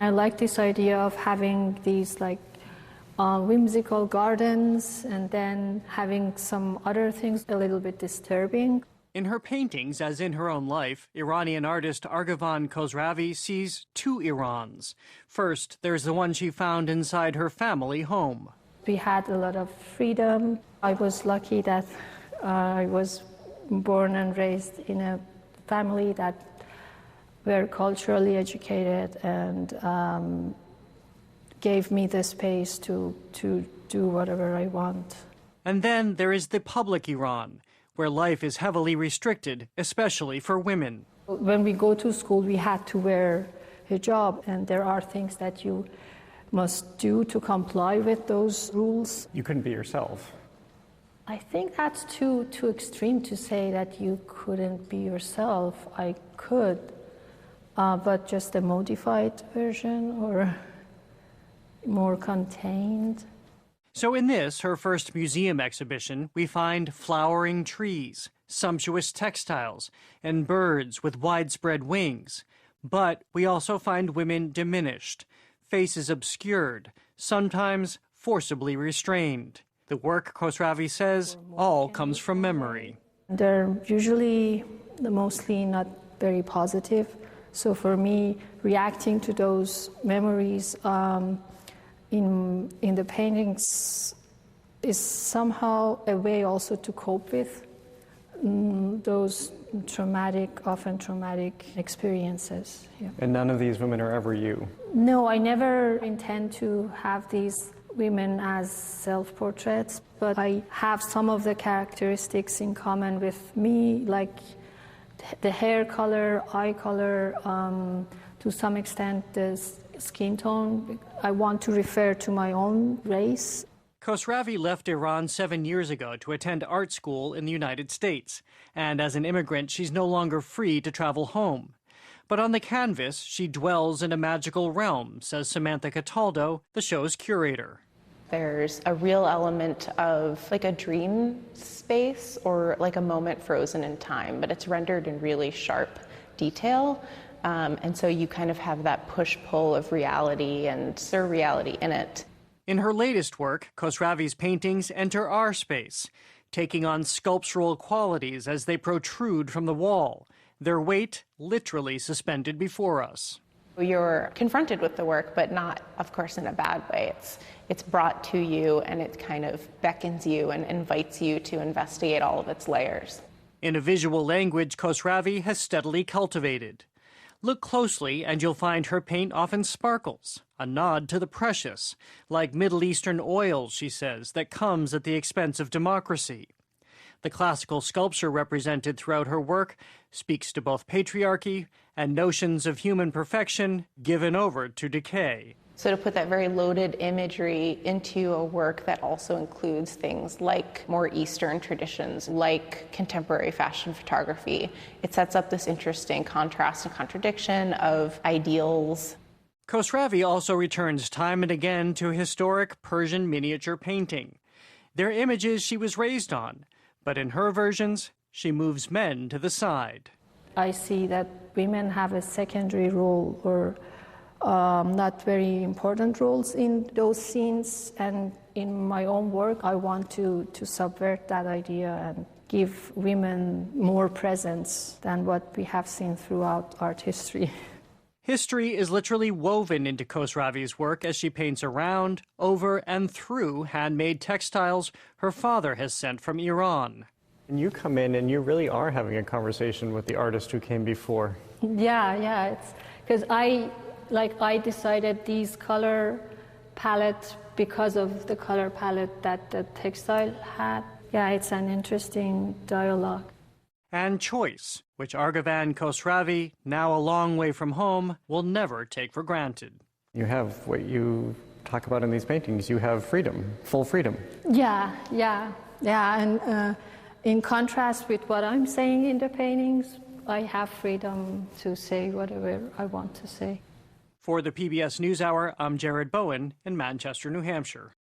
I like this idea of having these whimsical gardens and then having some other things a little bit disturbing. In her paintings, as in her own life, Iranian artist Arghavan Khosravi sees two Irans. First, there's the one she found inside her family home. We had a lot of freedom. I was lucky that I was born and raised in a family that were culturally educated and gave me the space to do whatever I want. And then there is the public Iran, where life is heavily restricted, especially for women. When we go to school, we had to wear hijab, and there are things that you must do to comply with those rules. You couldn't be yourself. I think that's too extreme to say that you couldn't be yourself. I could, but just a modified version or more contained. So in this, her first museum exhibition, we find flowering trees, sumptuous textiles, and birds with widespread wings. But we also find women diminished, faces obscured, sometimes forcibly restrained. The work, Khosravi says, all comes from memory. They're usually mostly not very positive. So for me, reacting to those memories in the paintings is somehow a way also to cope with those often traumatic experiences. Yeah. And none of these women are ever you? No, I never intend to have these women as self-portraits, but I have some of the characteristics in common with me, like the hair color, eye color, to some extent the skin tone. I want to refer to my own race. Khosravi left Iran 7 years ago to attend art school in the United States, and as an immigrant, she's no longer free to travel home. But on the canvas, she dwells in a magical realm, says Samantha Cataldo, the show's curator. There's a real element of like a dream space or like a moment frozen in time, but it's rendered in really sharp detail. And so you kind of have that push-pull of reality and surreality in it. In her latest work, Khosravi's paintings enter our space, taking on sculptural qualities as they protrude from the wall, their weight literally suspended before us. You're confronted with the work, but not, of course, in a bad way. It's brought to you, and it kind of beckons you and invites you to investigate all of its layers. In a visual language Khosravi has steadily cultivated. Look closely and you'll find her paint often sparkles, a nod to the precious, like Middle Eastern oil, she says, that comes at the expense of democracy. The classical sculpture represented throughout her work speaks to both patriarchy and notions of human perfection given over to decay. So to put that very loaded imagery into a work that also includes things like more Eastern traditions, like contemporary fashion photography, it sets up this interesting contrast and contradiction of ideals. Khosravi also returns time and again to historic Persian miniature painting. They're images she was raised on, but in her versions, she moves men to the side. I see that women have a secondary role or not very important roles in those scenes, and in my own work I want to subvert that idea and give women more presence than what we have seen throughout art history. History is literally woven into Khosravi's work as she paints around, over, and through handmade textiles her father has sent from Iran. And you come in and you really are having a conversation with the artist who came before. Yeah, it's because I decided these color palette because of the color palette that the textile had. Yeah, it's an interesting dialogue. And choice, which Arghavan Khosravi, now a long way from home, will never take for granted. You have what you talk about in these paintings. You have freedom, full freedom. Yeah, and in contrast with what I'm saying in the paintings, I have freedom to say whatever I want to say. For the PBS NewsHour, I'm Jared Bowen in Manchester, New Hampshire.